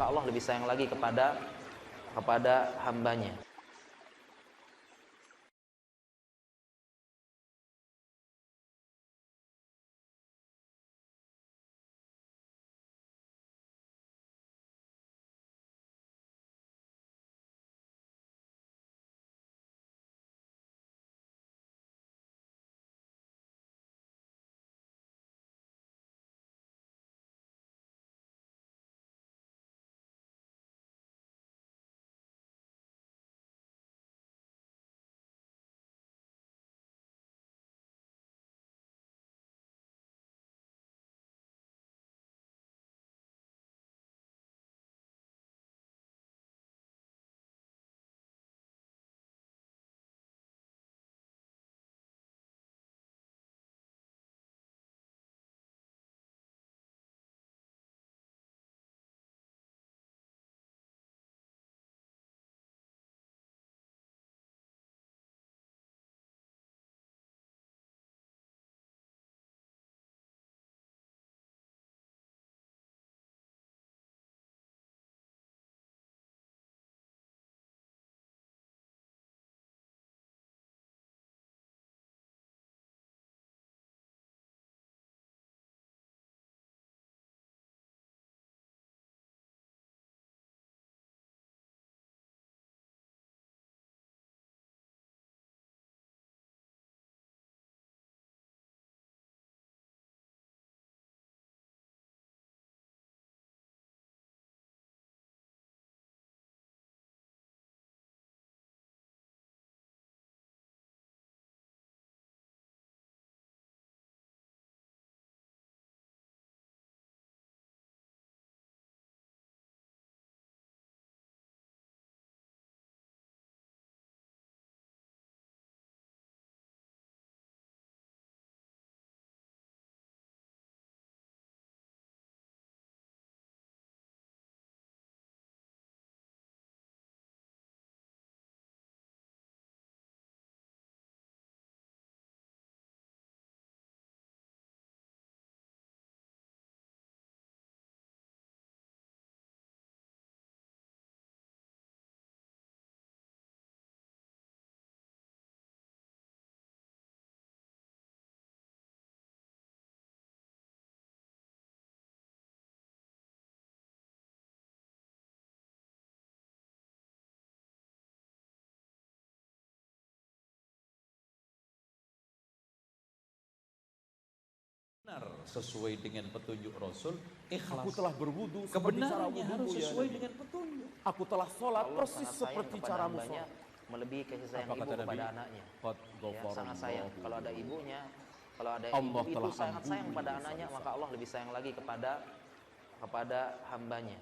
maka Allah lebih sayang lagi kepada hambanya. Sesuai dengan petunjuk Rasul, ikhlas. Aku telah berwudu seperti cara Kebenarannya harus wudumu, sesuai Nabi. dengan petunjuk. Aku telah sholat Allah persis sangat sayang seperti kepada caramu hambanya, sholat. melebihi kasih sayang Apa ibu kata kepada Nabi? anaknya. Qad Ya, ghafarallahu. sangat sayang. Kalau ada ibunya, kalau ada Allah ibu itu telah sangat sayang ampuni pada dosa-dosa. anaknya, maka Allah lebih sayang lagi kepada hambanya.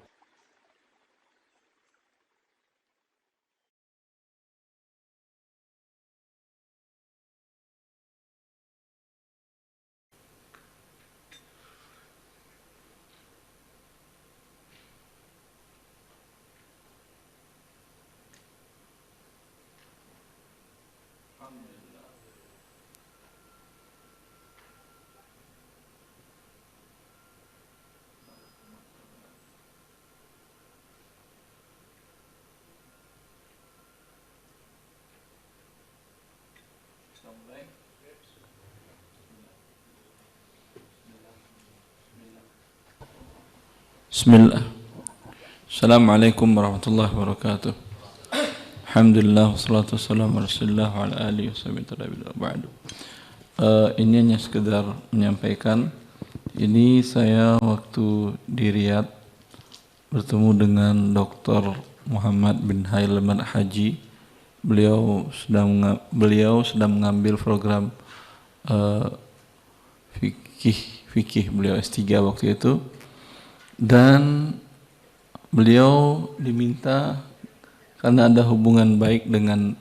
Bismillah. Assalamualaikum warahmatullahi wabarakatuh. Alhamdulillah wassalatu wassalamu ala Rasulillah wa ala alihi wasallam. Ini hanya sekedar menyampaikan, ini saya waktu di Riyadh bertemu dengan Dr. Muhammad bin Hailman Haji. Beliau sedang mengambil program fikih beliau S3 waktu itu. Dan beliau diminta, karena ada hubungan baik dengan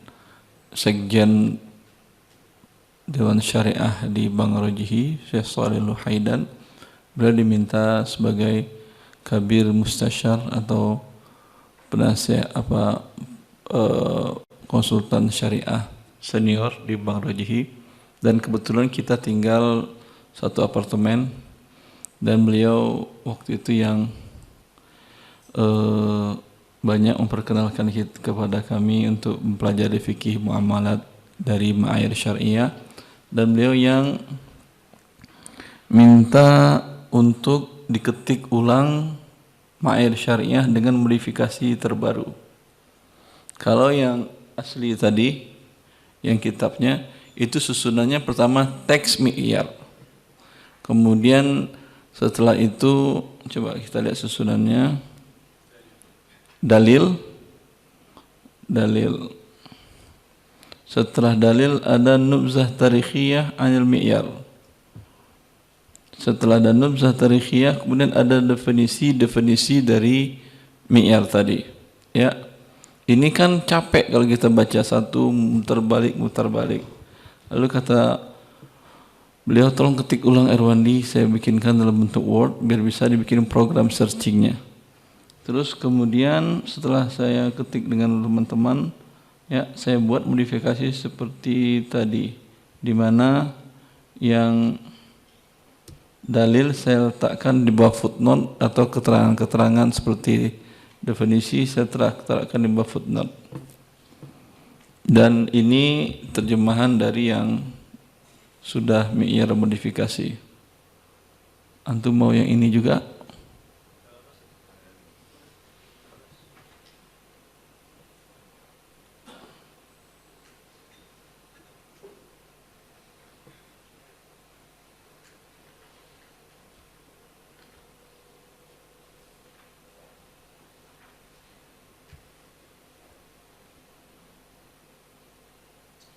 Sekjen Dewan Syariah di Bank Rajihi, Syekh Shalih Al-Haidan, beliau diminta sebagai kabir mustasyar atau penasihat konsultan syariah senior di Bank Rajihi. Dan kebetulan kita tinggal satu apartemen. Dan beliau waktu itu yang banyak memperkenalkan kepada kami untuk mempelajari fikih muamalat dari Ma'air Syariah, dan beliau yang minta untuk diketik ulang Ma'air Syariah dengan modifikasi terbaru. Kalau yang asli tadi, yang kitabnya itu susunannya pertama teks mi'yar, kemudian setelah itu coba kita lihat susunannya, dalil, setelah dalil ada nubzah tarikhiyah anil mi'yar, setelah ada nubzah tarikhiyah kemudian ada definisi dari mi'yar tadi. Ya, ini kan capek kalau kita baca satu muter balik. Lalu kata beliau, tolong ketik ulang Irwandi, saya bikinkan dalam bentuk Word biar bisa dibikin program searchingnya. Terus kemudian setelah saya ketik dengan teman-teman, ya saya buat modifikasi seperti tadi, di mana yang dalil saya letakkan di bawah footnote atau keterangan-keterangan seperti definisi saya letakkan di bawah footnote. Dan ini terjemahan dari yang sudah mi'yar modifikasi. Antum mau yang ini juga?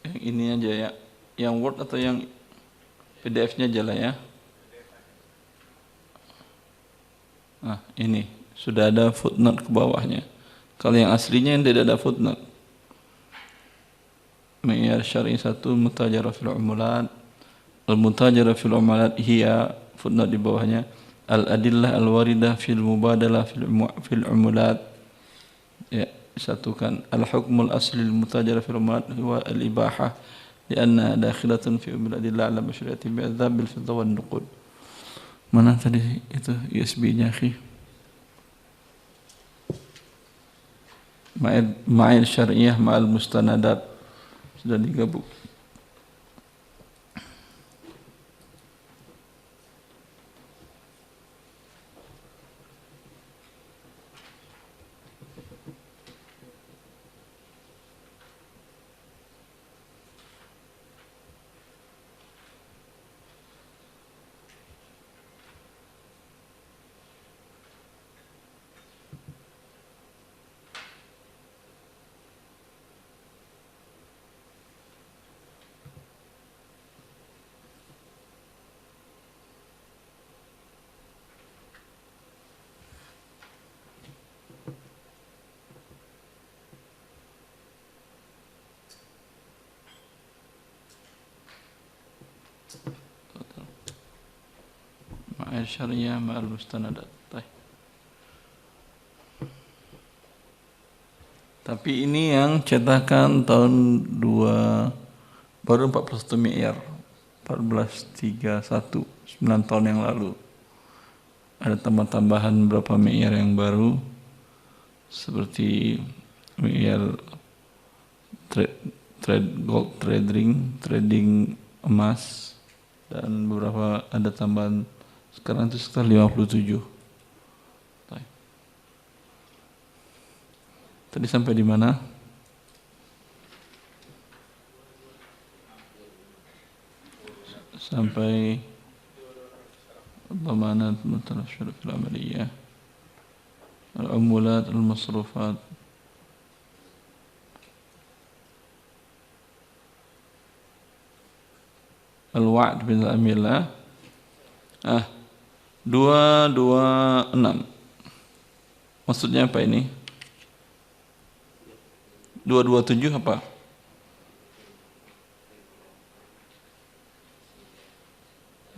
Yang ini aja ya, yang Word atau yang PDF-nya aja lah ya. Nah ini sudah ada footnote ke bawahnya. Kalau yang aslinya yang tidak ada footnote. Ma'yar Syar'i 1 mutajarah fil umulat. Al-mutajarah fil umulat hiya, footnote di bawahnya, al-adillah al-waridah fil mubadalah fil umulat. Ya, disatukan. Al-hukmul asli al-mutajarah fil umulat huwa al-ibahah lianna dakhilatun fi al-adillah ala masyru'iyati bi'adzab bil-fidda wan nuqud. Mana tadi itu USB-nya, akhi? Ma'il syar'iyah ma'al mustanadat sudah digabung. Ma'al syariah ma'al mustanadat. Tapi ini yang cetakan tahun 2 baru 41 mi'yar 1431, 9 tahun yang lalu. Ada tambahan beberapa mi'yar yang baru seperti mi'yar gold trading emas, dan beberapa ada tambahan sekarang itu sekitar 57. Tadi sampai di mana? Sampai dhamanat mutarashshir fil amaliyah, al-umulat al-masrufat, al-wa'd bil amillah. 226. Maksudnya apa ini? 227 apa?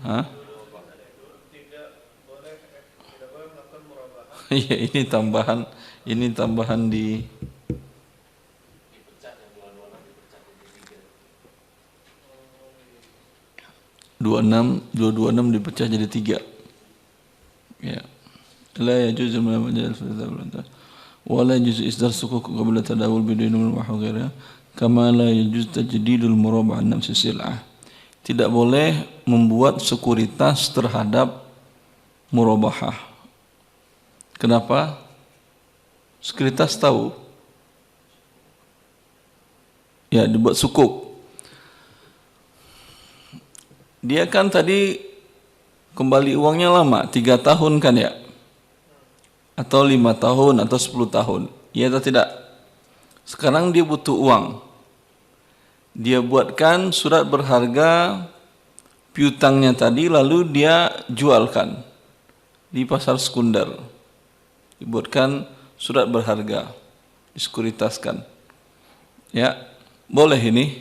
Hah? Iya, ini tambahan di 226 dipecah jadi 3. Ya. لا يجوز المجال ولا يجوز إصدار صكوك قبل التداول بدون مروبة وغيرها كما لا يجوز تجديد المروبة عن نفس السلعة. Tidak boleh membuat sekuritas terhadap murabahah. Kenapa? Sekuritas tahu. Ya, dibuat sukuk. Dia kan tadi kembali uangnya lama, 3 tahun kan ya? Atau 5 tahun atau 10 tahun. Ya atau tidak? Sekarang dia butuh uang. Dia buatkan surat berharga piutangnya tadi, lalu dia jualkan di pasar sekunder. Dibuatkan surat berharga, disekuritaskan. Ya, boleh ini?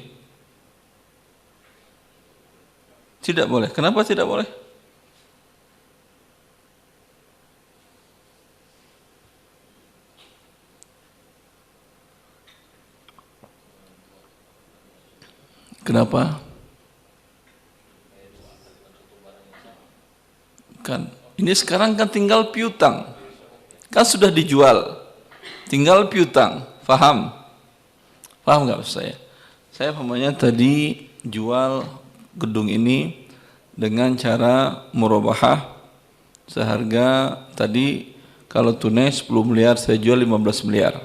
Tidak boleh. Kenapa tidak boleh? Kenapa? Kan ini sekarang kan tinggal piutang. Kan sudah dijual. Tinggal piutang. Faham? Paham enggak maksud saya? Saya pahamnya tadi jual gedung ini dengan cara murabahah seharga tadi kalau tunai 10 miliar saya jual 15 miliar.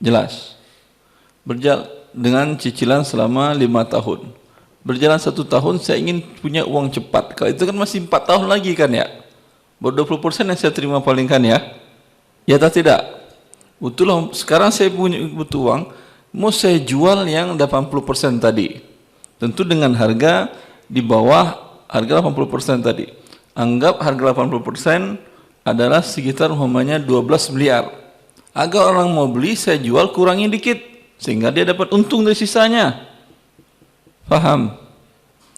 Jelas. Berjalan dengan cicilan selama 5 tahun. Berjalan 1 tahun saya ingin punya uang cepat. Kalau itu kan masih 4 tahun lagi kan ya. Baru 20% yang saya terima paling kan ya. Ya atau tidak? Betul lah, sekarang saya butuh uang, mau saya jual yang 80% tadi. Tentu dengan harga di bawah harga 80% tadi. Anggap harga 80% adalah sekitar umpamanya 12 miliar. Agar orang mau beli saya jual kurangi dikit. Sehingga dia dapat untung dari sisanya. Paham?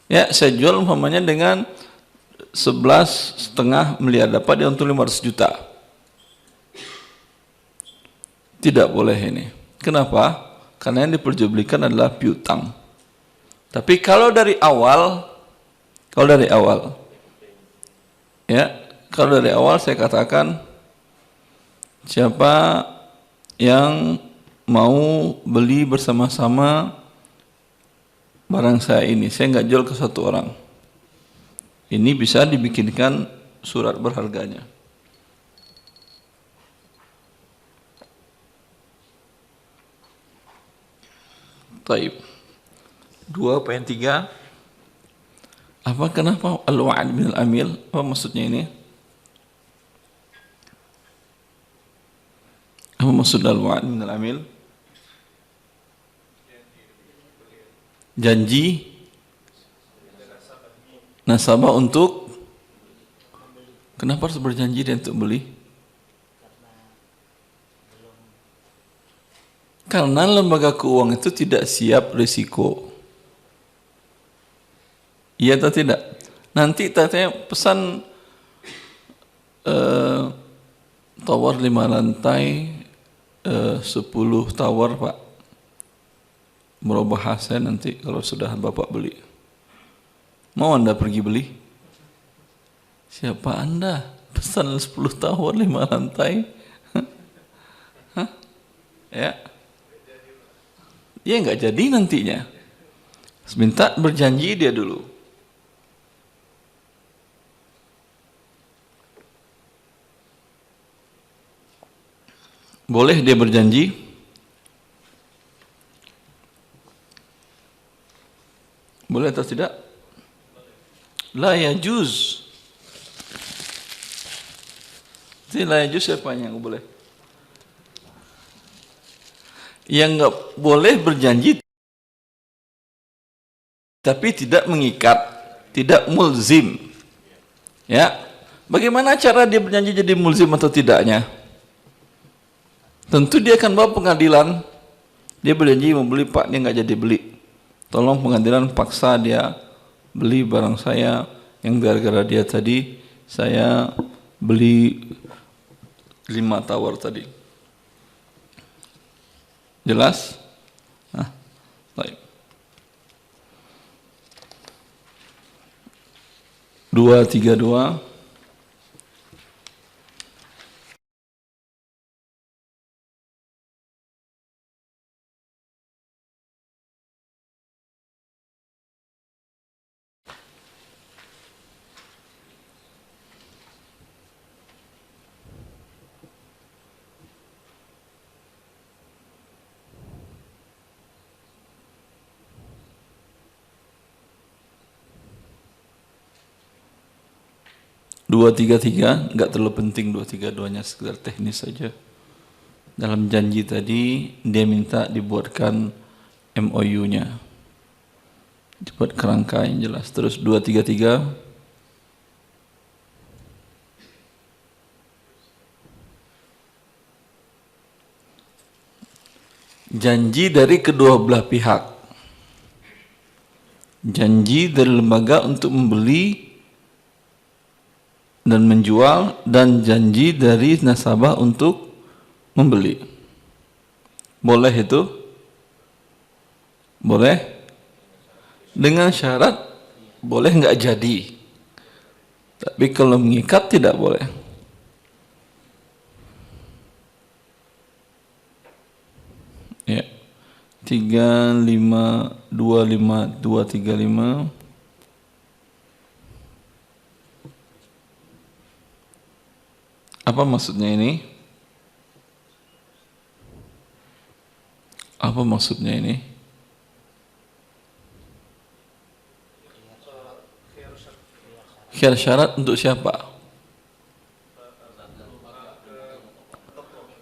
Ya, saya jual umpamanya dengan 11,5 miliar, dapat dia untung 500 juta. Tidak boleh ini. Kenapa? Karena yang diperjualbelikan adalah piutang. Tapi kalau dari awal, ya, kalau dari awal saya katakan siapa yang mau beli bersama-sama barang saya ini, saya nggak jual ke satu orang. Ini bisa dibikinkan surat berharganya. Taib. 2.3. Apa kenapa al-wa'd min al-amil? Apa maksudnya ini? Apa maksud al-wa'd min al-amil? Janji nasabah untuk, kenapa harus berjanji dia untuk beli? Karena lembaga keuangan itu tidak siap risiko. Iya atau tidak? Nanti tanya pesan tower 5 lantai, 10 tower Pak. Merubah hasil nanti kalau sudah Bapak beli. Mau Anda pergi beli? Siapa Anda? Pesan 10 tower 5 lantai. Hah? Ya. Ya nggak jadi nantinya. Minta berjanji dia dulu. Boleh dia berjanji? Boleh atau tidak? La yajuz. Jadi la yajuz siapa yang boleh? Yang enggak boleh berjanji tapi tidak mengikat, tidak mulzim. Ya. Bagaimana cara dia berjanji jadi mulzim atau tidaknya? Tentu dia akan bawa pengadilan. Dia berjanji membeli, Pak, dia enggak jadi beli. Tolong pengadilan paksa dia beli barang saya yang gara-gara dia tadi saya beli 5 tower tadi. Jelas? Nah, baik. 232 233 nggak terlalu penting, 232-nya sekedar teknis saja. Dalam janji tadi dia minta dibuatkan MOU-nya, dibuat kerangka yang jelas. Terus 233 janji dari kedua belah pihak, janji dari lembaga untuk membeli dan menjual, dan janji dari nasabah untuk membeli. Boleh itu? Boleh? Dengan syarat boleh nggak jadi. Tapi kalau mengikat tidak boleh. Ya. 3525235. Apa maksudnya ini? Apa maksudnya ini? Khiyar syarat untuk siapa?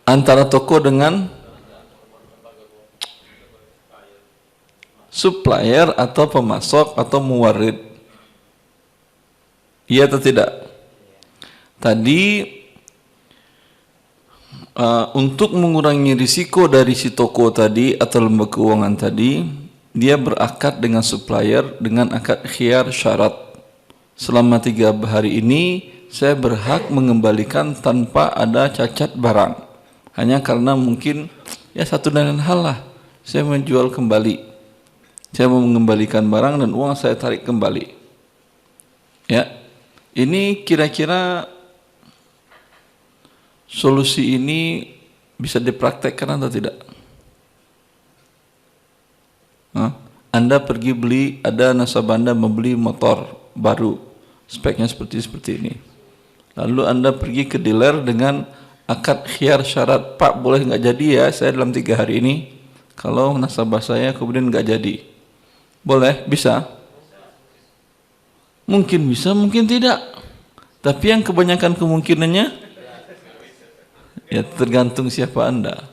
Antara toko dengan supplier atau pemasok atau muwarid. Iya atau tidak? Tadi untuk mengurangi risiko dari si toko tadi atau lembaga keuangan tadi, dia berakad dengan supplier dengan akad khiyar syarat. Selama 3 hari ini saya berhak mengembalikan tanpa ada cacat barang. Hanya karena mungkin ya satu dan lain hal lah, saya menjual kembali, saya mau mengembalikan barang dan uang saya tarik kembali. Ya, ini kira-kira solusi ini bisa dipraktekkan atau tidak? Anda pergi beli, ada nasabah Anda membeli motor baru, speknya seperti ini. Lalu Anda pergi ke dealer dengan akad khiyar syarat, Pak boleh nggak jadi ya saya dalam 3 hari ini, kalau nasabah saya kemudian nggak jadi. Boleh? Bisa? Mungkin bisa, mungkin tidak. Tapi yang kebanyakan kemungkinannya ya tergantung siapa Anda.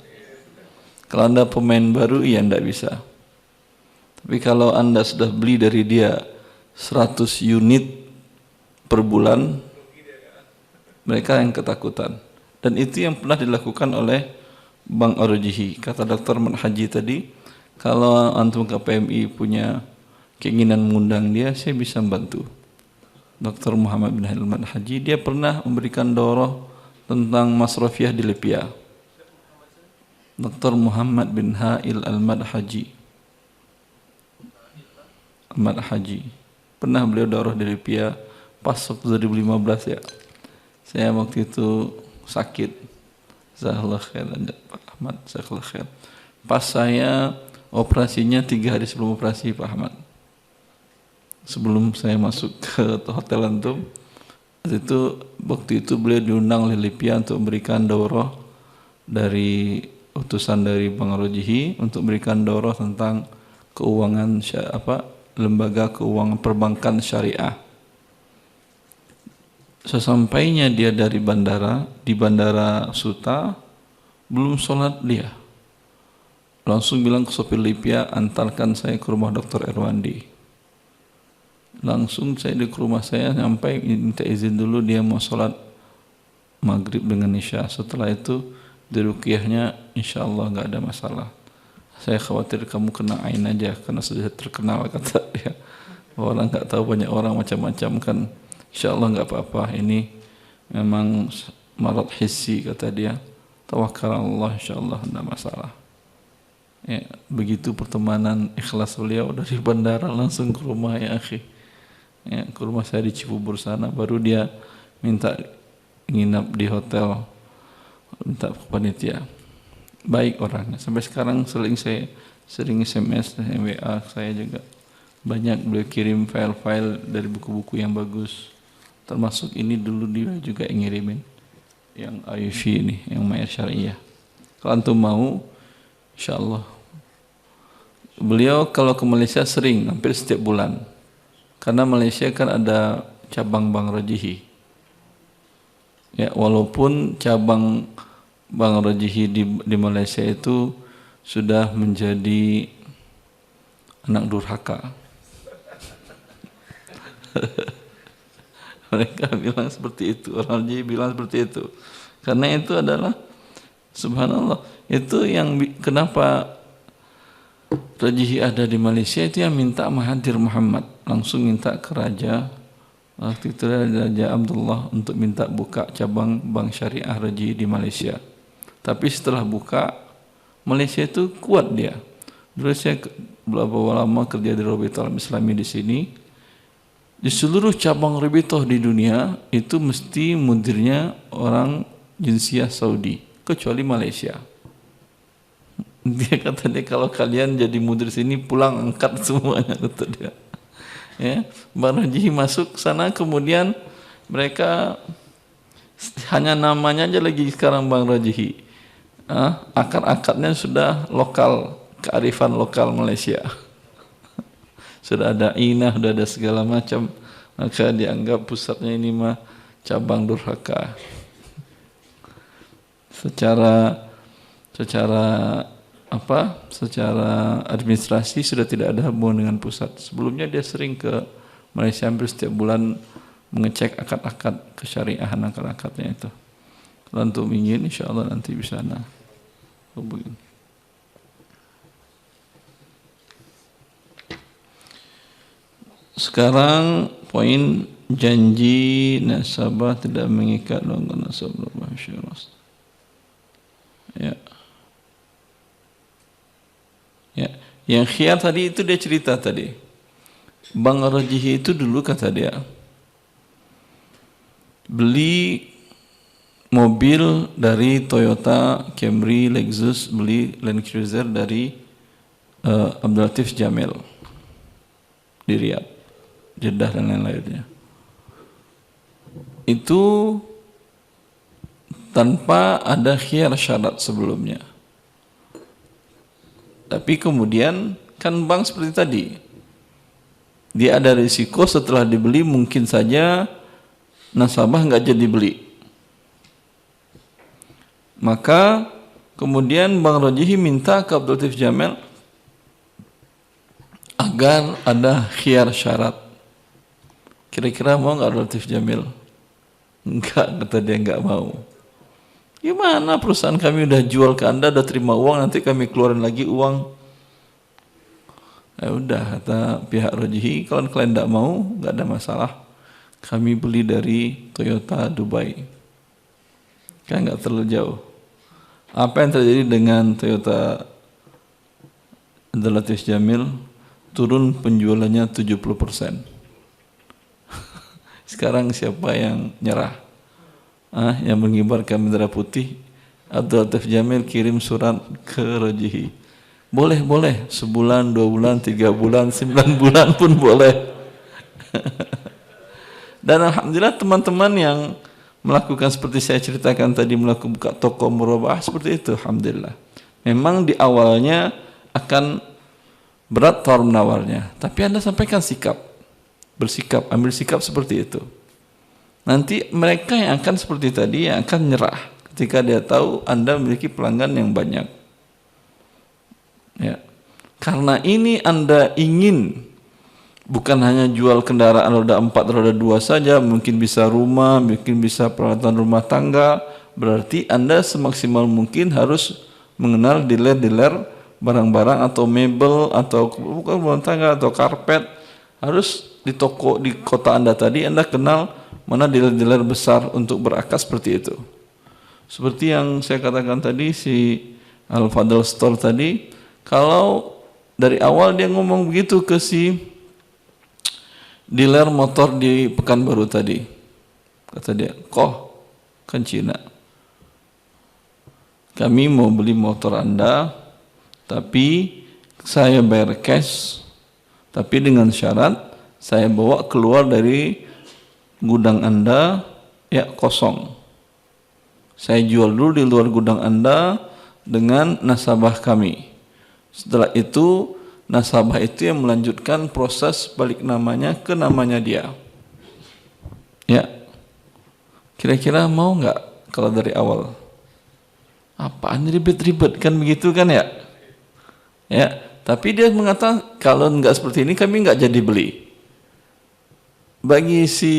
Kalau Anda pemain baru, ya Anda bisa. Tapi kalau Anda sudah beli dari dia 100 unit per bulan, mereka yang ketakutan. Dan itu yang pernah dilakukan oleh Bank Ar-Rajhi. Kata Dr. Ahmad Haji tadi, kalau antum ke PMI punya keinginan mengundang dia, saya bisa membantu. Dr. Muhammad bin Ahmad Haji, dia pernah memberikan daurah tentang masrafiyah di Libya. Dr. Muhammad bin Ha'il Ahmad Haji. Ahmad Haji. Pernah beliau daurah di Libya pas waktu 2015 ya. Saya waktu itu sakit. Jazakallah khair Pak Ahmad, jazakallah khair. Pas saya operasinya 3 hari sebelum operasi Pak Ahmad. Sebelum saya masuk ke hotel antum, waktu itu beliau diundang oleh Libya untuk memberikan daurah dari utusan dari Bank Ar-Rajhi untuk memberikan daurah tentang keuangan lembaga keuangan perbankan syariah. Sesampainya dia dari bandara, di Bandara Suta, belum sholat dia, langsung bilang ke sopir Libya, antarkan saya ke rumah Dr. Erwandi. Langsung saya di rumah saya, sampai minta izin dulu, dia mau sholat maghrib dengan isya. Setelah itu di ruqyahnya insya Allah nggak ada masalah. Saya khawatir kamu kena ain aja karena sudah terkenal, kata dia. Orang nggak tahu, banyak orang macam-macam kan. Insya Allah nggak apa-apa, ini memang marad hissi, kata dia. Tawakkal Allah, insya Allah nggak masalah. Ya, begitu pertemanan ikhlas beliau, dari bandara langsung ke rumah ya akhi. Ya, ke rumah saya di Cibubur sana, baru dia minta nginap di hotel, minta panitia. Baik orangnya, sampai sekarang sering SMS, WA saya juga banyak, beliau kirim file-file dari buku-buku yang bagus, termasuk ini dulu dia juga ngirimin yang IUV ini, yang Mayar Syariah. Kalau antum mau, insya Allah. Beliau kalau ke Malaysia sering, hampir setiap bulan. Karena Malaysia kan ada cabang Bank Rajhi. Ya, walaupun cabang Bank Rajihi di Malaysia itu sudah menjadi anak durhaka. Mereka bilang seperti itu, orang Rajihi bilang seperti itu. Karena itu adalah subhanallah, itu yang kenapa Rajihi ada di Malaysia, itu yang minta Mahathir Muhammad, langsung minta ke Raja, waktu itu Raja Abdullah, untuk minta buka cabang Bank Syariah Rajihi di Malaysia. Tapi setelah buka, Malaysia itu kuat dia. Dulu saya beberapa lama kerja di Rabithah Islami di sini. Di seluruh cabang Rabithah di dunia itu mesti mudirnya orang jinsiyah Saudi, kecuali Malaysia. Dia kata dia, kalau kalian jadi mudir sini pulang angkat semuanya, kata dia. Ya, Bank Rajihi masuk sana, kemudian mereka hanya namanya aja lagi sekarang Bank Rajihi. Akar-akarnya sudah lokal, kearifan lokal Malaysia. Sudah ada inah, sudah ada segala macam, maka dianggap pusatnya ini mah cabang durhaka. Secara administrasi sudah tidak ada hubungan dengan pusat. Sebelumnya dia sering ke Malaysia, hampir setiap bulan mengecek akad-akad kesyariahan, akad-akadnya itu. Kalau untuk ingin, insya Allah nanti bisa hubungin. Sekarang poin janji nasabah tidak mengikat dengan nasabah masyarakat. Ya, yang khiyar tadi itu dia cerita tadi. Bank Rajihi itu dulu kata dia beli mobil dari Toyota, Camry, Lexus, beli Land Cruiser dari Abdul Latif Jamil di Riyadh, Jeddah dan lain-lainnya. Itu tanpa ada khiyar syarat sebelumnya. Tapi kemudian kan bank seperti tadi, dia ada risiko setelah dibeli mungkin saja nasabah nggak jadi beli. Maka kemudian Bank Rajihi minta ke Abdul Latif Jamil agar ada khiyar syarat. Kira-kira mau nggak Abdul Latif Jamil? Enggak, kata dia, enggak mau. Gimana perusahaan kami udah jual ke Anda, udah terima uang, nanti kami keluarin lagi uang. Ya udah, kata pihak Rajihi, kalau kalian enggak mau, enggak ada masalah. Kami beli dari Toyota Dubai. Kan enggak terlalu jauh. Apa yang terjadi dengan Toyota Abdul Latif Jamil? Turun penjualannya 70%. Sekarang siapa yang nyerah? Yang mengibarkan bendera putih? Abdul Latif Jamil kirim surat ke Rajihi. Boleh, sebulan, 2 bulan, 3 bulan, 9 bulan pun boleh. Dan alhamdulillah teman-teman yang melakukan seperti saya ceritakan tadi, melakukan buka toko murabah seperti itu, alhamdulillah. Memang di awalnya akan berat tawar menawarnya, tapi Anda sampaikan sikap, bersikap, ambil sikap seperti itu. Nanti mereka yang akan seperti tadi, yang akan nyerah ketika dia tahu Anda memiliki pelanggan yang banyak. Ya. Karena ini Anda ingin bukan hanya jual kendaraan roda 4, roda 2 saja, mungkin bisa rumah, mungkin bisa peralatan rumah tangga, berarti Anda semaksimal mungkin harus mengenal dealer-dealer barang-barang atau mebel atau bukan rumah tangga atau karpet. Harus di toko di kota Anda tadi Anda kenal mana dealer-dealer besar untuk berakad seperti itu. Seperti yang saya katakan tadi, si Al-Fadl Store tadi, kalau dari awal dia ngomong begitu ke si dealer motor di Pekanbaru tadi, kata dia, kan Cina, kami mau beli motor Anda, tapi saya bayar cash, tapi dengan syarat saya bawa keluar dari gudang Anda ya kosong. Saya jual dulu di luar gudang Anda dengan nasabah kami. Setelah itu nasabah itu yang melanjutkan proses balik namanya ke namanya dia. Ya. Kira-kira mau nggak kalau dari awal? Apaan ribet-ribet kan begitu kan ya? Ya, tapi dia mengatakan kalau nggak seperti ini kami nggak jadi beli. Bagi si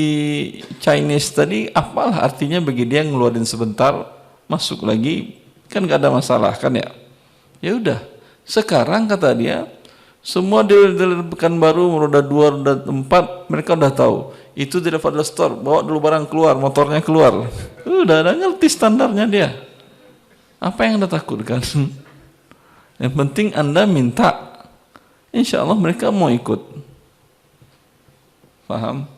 Chinese tadi apalah artinya bagi dia ngeluarin sebentar, masuk lagi kan nggak ada masalah kan ya? Ya udah. Sekarang kata dia semua dealer Pekanbaru roda 2, roda 4 mereka udah tahu. Itu tidak Fadl Store, bawa dulu barang keluar, motornya keluar. Udah ngerti standarnya dia. Apa yang Anda takutkan? Yang penting Anda minta, insya Allah mereka mau ikut. Paham?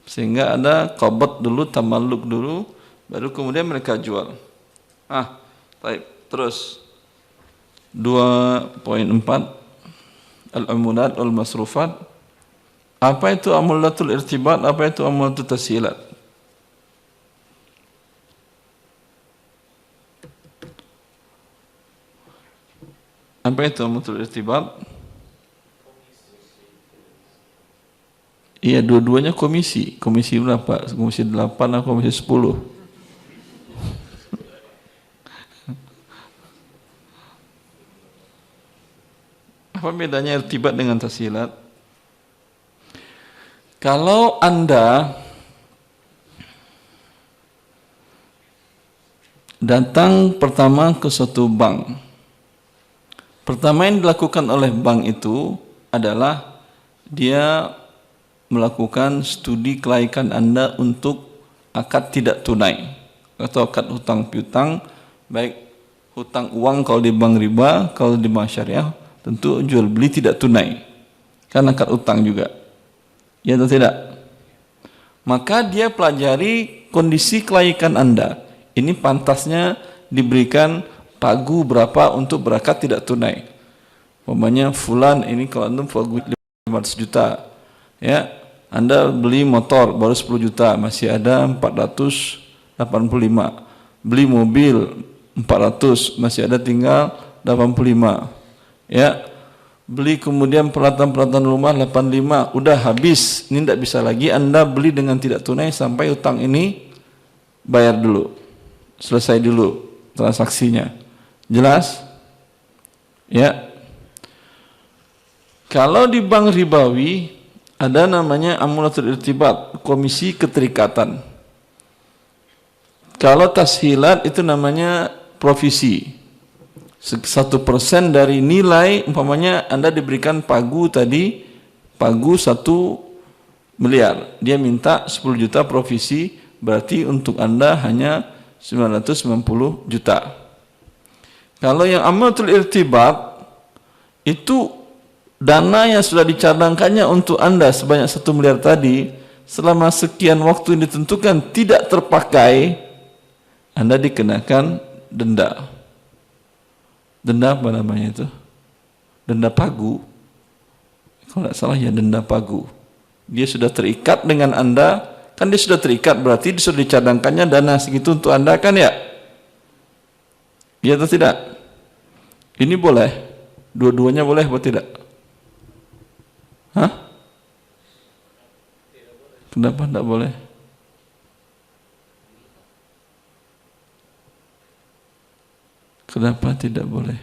Sehingga ada qabad dulu, tamalluk dulu, baru kemudian mereka jual. Baik, terus 2.4 al-amulat wal masrufat. Apa itu amulatul irtibat? Apa itu amulatul tashilat? Apa itu amulatul irtibat? Iya, dua-duanya komisi. Komisi berapa? Komisi 8 atau komisi 10? Apa bedanya irtibat dengan tashilat? Kalau Anda datang pertama ke suatu bank, pertama yang dilakukan oleh bank itu adalah dia melakukan studi kelaikan Anda untuk akad tidak tunai atau akad hutang piutang, baik hutang uang kalau di bank riba, kalau di bank syariah tentu jual beli tidak tunai, karena akad utang juga. Ya atau tidak? Maka dia pelajari kondisi kelaikan Anda. Ini pantasnya diberikan pagu berapa untuk berakad tidak tunai. Umpamanya fulan ini kalau antum pagu 500 juta. Ya, Anda beli motor baru 10 juta, masih ada 485. Beli mobil 400, masih ada tinggal 85. Ya. Beli kemudian peralatan-peralatan rumah 85, udah habis, ini tidak bisa lagi. Anda beli dengan tidak tunai sampai utang ini bayar dulu, selesai dulu transaksinya. Jelas? Ya. Kalau di bank ribawi ada namanya amulatul irtibat, komisi keterikatan. Kalau tashilat itu namanya provisi. 1% dari nilai, umpamanya Anda diberikan pagu tadi, pagu 1 miliar, dia minta 10 juta provisi, berarti untuk Anda hanya 990 juta. Kalau yang amalatul irtibat itu dana yang sudah dicadangkannya untuk Anda sebanyak 1 miliar tadi, selama sekian waktu yang ditentukan tidak terpakai, Anda dikenakan denda. Denda apa namanya itu? Denda pagu. Kalau tidak salah ya denda pagu. Dia sudah terikat dengan Anda, kan dia sudah terikat, berarti dia sudah dicadangkannya dana segitu untuk Anda kan ya? Ya atau tidak? Ini boleh? Dua-duanya boleh atau tidak? Hah? Kenapa tidak boleh? Kenapa tidak boleh?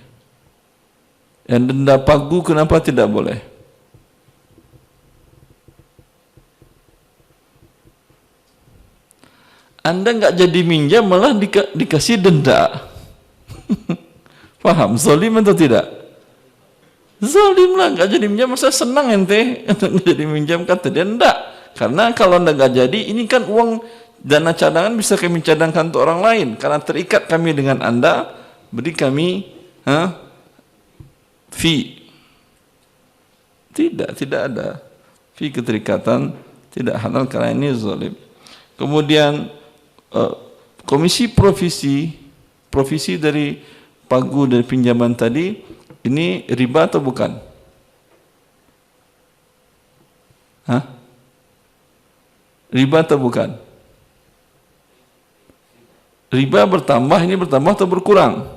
Yang denda pagu kenapa tidak boleh? Anda nggak jadi minjam malah dikasih denda. Paham? Zalim atau tidak? Zalim lah, nggak jadi minjam, masa senang ente nggak jadi minjam, kata dia enggak. Karena kalau anda nggak jadi, ini kan uang dana cadangan bisa kami cadangkan untuk orang lain. Karena terikat kami dengan Anda, beri kami fee. Tidak ada fee keterikatan, tidak halal karena ini zalim. Kemudian komisi provisi dari pagu dari pinjaman tadi, ini riba atau bukan? Hah? Riba atau bukan? Riba bertambah, ini bertambah atau berkurang?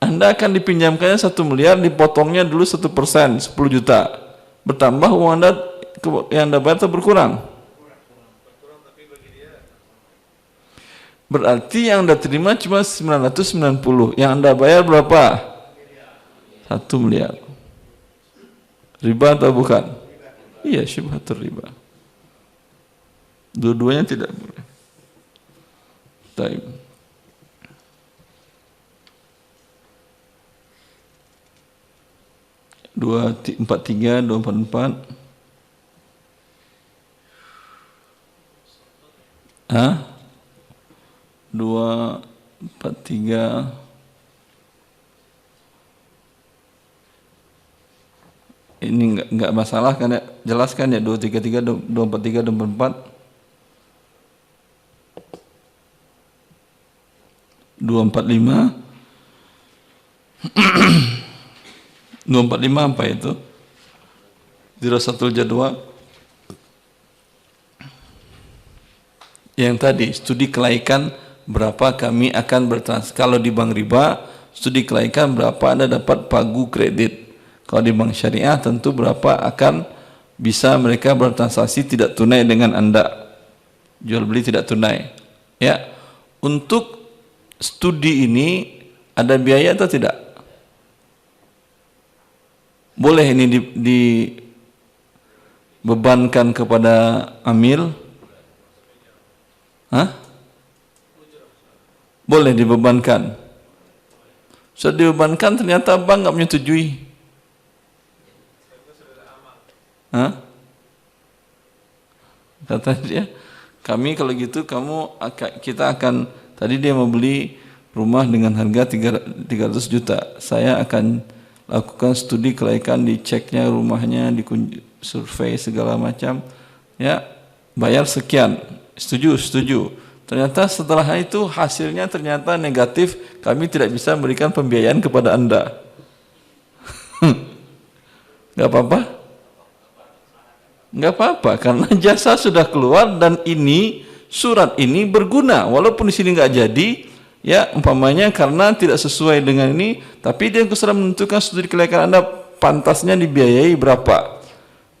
Anda akan dipinjamkannya 1 miliar, dipotongnya dulu 1%, 10 juta. Bertambah uang Anda yang Anda bayar atau berkurang? Berarti yang Anda terima cuma 990. Yang Anda bayar berapa? 1 miliar. Riba atau bukan? Iya, syubhatur riba. Dua-duanya tidak boleh. Baik. Dua empat tiga, 244. Hah? 243. Ini enggak masalah kan ya? Jelaskan ya 233, 243, 244. 245. 245 apa itu? Dirasatul jadwa. Yang tadi studi kelaikan berapa kami akan bertransaksi. Kalau di bank riba, studi kelaikan berapa Anda dapat pagu kredit. Kalau di bank syariah tentu berapa akan bisa mereka bertransaksi tidak tunai dengan Anda. Jual beli tidak tunai. Ya. Untuk studi ini ada biaya atau tidak? Boleh ini dibebankan kepada amil? Hah? Boleh dibebankan. Sudah dibebankan ternyata bank nggak menyetujui. Hah? Kata dia, kami kalau gitu kita akan, tadi dia mau beli rumah dengan harga 300 juta. Saya akan lakukan studi kelaikan, diceknya rumahnya, survei segala macam. Ya, bayar sekian. Setuju. Ternyata setelah itu hasilnya ternyata negatif, kami tidak bisa memberikan pembiayaan kepada Anda. Gak apa-apa? Gak apa-apa, karena jasa sudah keluar dan ini, surat ini berguna. Walaupun di sini gak jadi, ya umpamanya karena tidak sesuai dengan ini, tapi dia sudah menentukan studi kelaikan Anda pantasnya dibiayai berapa.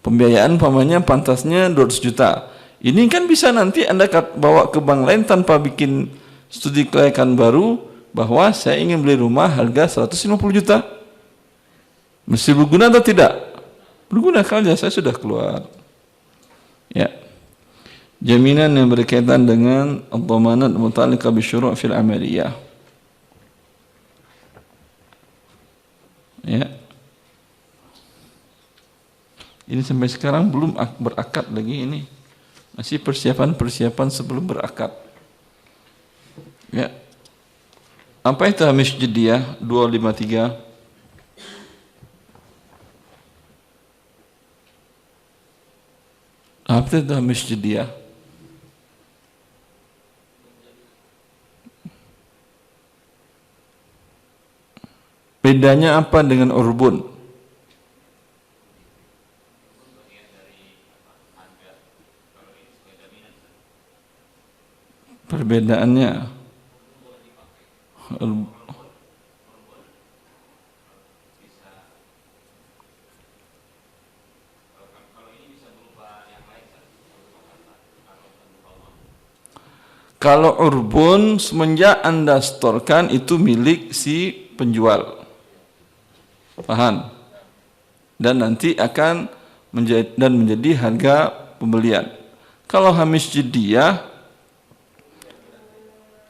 Pembiayaan umpamanya pantasnya 200 juta. Ini kan bisa nanti Anda bawa ke bank lain tanpa bikin studi kelaikan baru bahwa saya ingin beli rumah harga 150 juta. Mesti berguna atau tidak? Berguna kalau jasa sudah keluar. Ya. Jaminan yang berkaitan dengan ad-dhamanat muta'alliqah bisyuru' fil amaliyah. Ya. Ini sampai sekarang belum berakad lagi ini. Masih persiapan sebelum berakad. Ya. Apa itu hamish jadiyah 253? Apa itu hamish jadiyah? Bedanya apa dengan urbun? Perbedaannya kalau urbun semenjak Anda setorkan itu milik si penjual, paham? Dan nanti akan menjadi harga pembelian. Kalau hamish jadiyah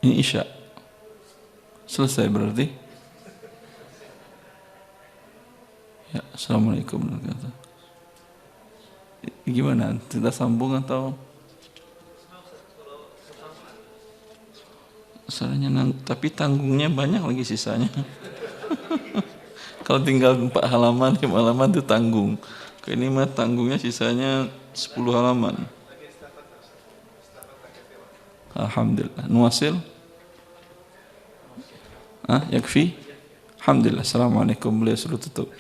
ini isya. Selesai berarti. Ya, assalamualaikum warahmatullahi wabarakatuh. Gimana? Kita sambung atau? Soalnya tapi tanggungnya banyak lagi sisanya. Kalau tinggal 4 halaman, 5 halaman itu tanggung. Ini mah tanggungnya sisanya 10 halaman. Alhamdulillah. Nuasil? Yakfi? Alhamdulillah. Assalamualaikum. Beliau suruh tutup.